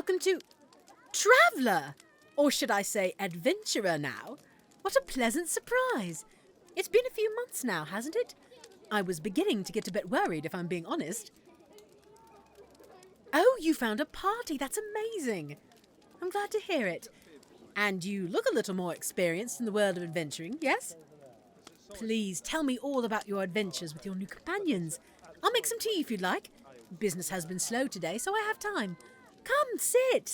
welcome to Traveller, or should I say adventurer now? What a pleasant surprise. It's been a few months now, hasn't it? I was beginning to get a bit worried, if I'm being honest. Oh, you found a party. That's amazing. I'm glad to hear it. And you look a little more experienced in the world of adventuring, yes? Please tell me all about your adventures with your new companions. I'll make some tea if you'd like. Business has been slow today, so I have time. Come, sit.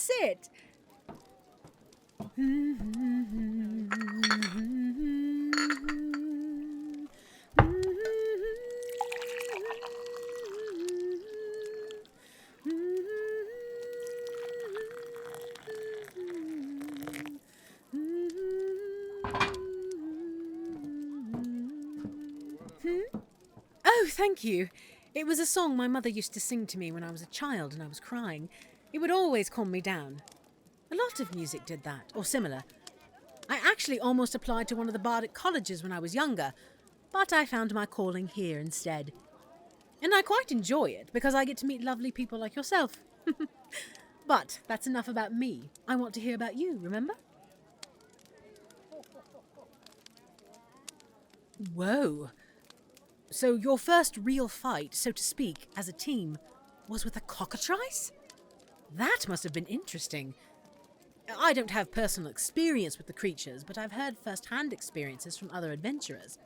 Oh, thank you. It was a song my mother used to sing to me when I was a child and I was crying. It would always calm me down. A lot of music did that, or similar. I actually almost applied to one of the bardic colleges when I was younger, but I found my calling here instead. And I quite enjoy it because I get to meet lovely people like yourself. But that's enough about me. I want to hear about you, remember? Whoa. So your first real fight, so to speak, as a team, was with a cockatrice? That must have been interesting. I don't have personal experience with the creatures, but I've heard first-hand experiences from other adventurers.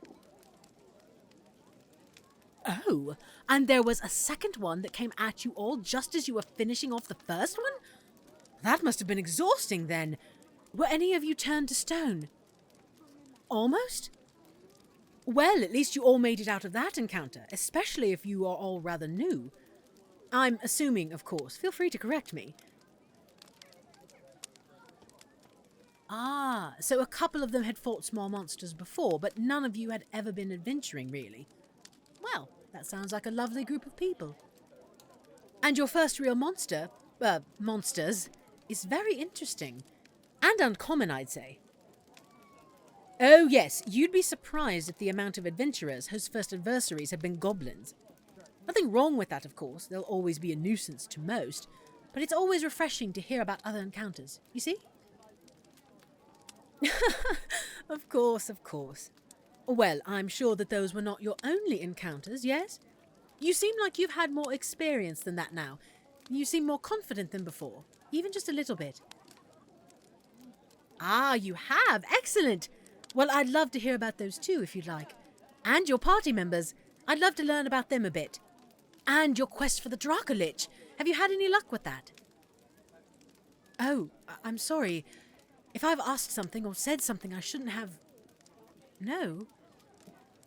Oh, and there was a second one that came at you all just as you were finishing off the first one? That must have been exhausting then. Were any of you turned to stone? Almost? Well, at least you all made it out of that encounter, especially if you are all rather new. I'm assuming, of course. Feel free to correct me. Ah, so a couple of them had fought small monsters before, but none of you had ever been adventuring, really. Well, that sounds like a lovely group of people. And your first real monsters, is very interesting. And uncommon, I'd say. Oh yes, you'd be surprised at the amount of adventurers whose first adversaries have been goblins. Nothing wrong with that, of course. They'll always be a nuisance to most. But it's always refreshing to hear about other encounters, you see? Of course. Well, I'm sure that those were not your only encounters, yes? You seem like you've had more experience than that now. You seem more confident than before, even just a little bit. Ah, you have? Excellent! Well, I'd love to hear about those too, if you'd like. And your party members. I'd love to learn about them a bit. And your quest for the Dracolich. Have you had any luck with that? Oh, I'm sorry. If I've asked something or said something I shouldn't have... No?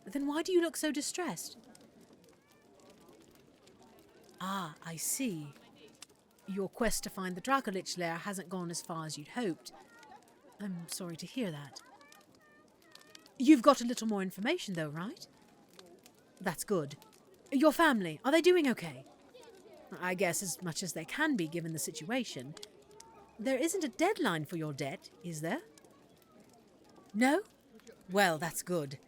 Then why do you look so distressed? Ah, I see. Your quest to find the Dracolich lair hasn't gone as far as you'd hoped. I'm sorry to hear that. You've got a little more information though, right? That's good. Your family, are they doing okay? I guess as much as they can be given the situation. There isn't a deadline for your debt, is there? No? Well, that's good.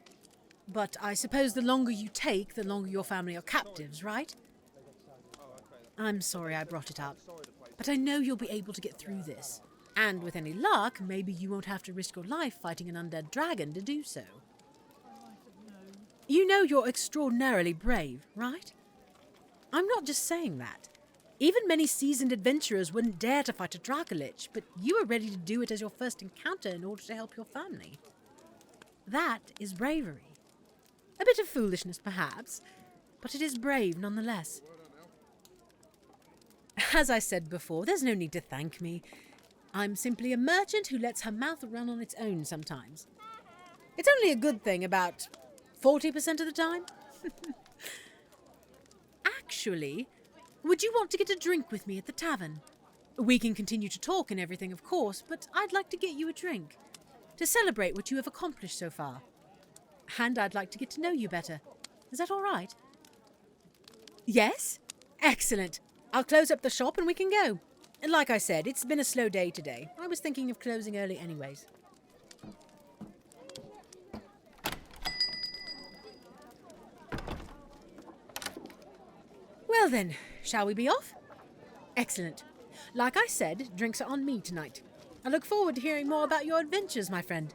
But I suppose the longer you take, the longer your family are captives, right? I'm sorry I brought it up, but I know you'll be able to get through this. And with any luck, maybe you won't have to risk your life fighting an undead dragon to do so. You know you're extraordinarily brave, right? I'm not just saying that. Even many seasoned adventurers wouldn't dare to fight a Dracolich, but you were ready to do it as your first encounter in order to help your family. That is bravery. A bit of foolishness, perhaps, but it is brave nonetheless. As I said before, there's no need to thank me. I'm simply a merchant who lets her mouth run on its own sometimes. It's only a good thing about 40% of the time. Actually, would you want to get a drink with me at the tavern? We can continue to talk and everything, of course, but I'd like to get you a drink to celebrate what you have accomplished so far. And I'd like to get to know you better. Is that all right? Yes? Excellent. I'll close up the shop and we can go. And like I said, it's been a slow day today. I was thinking of closing early anyways. Well then, shall we be off? Excellent. Like I said, drinks are on me tonight. I look forward to hearing more about your adventures, my friend.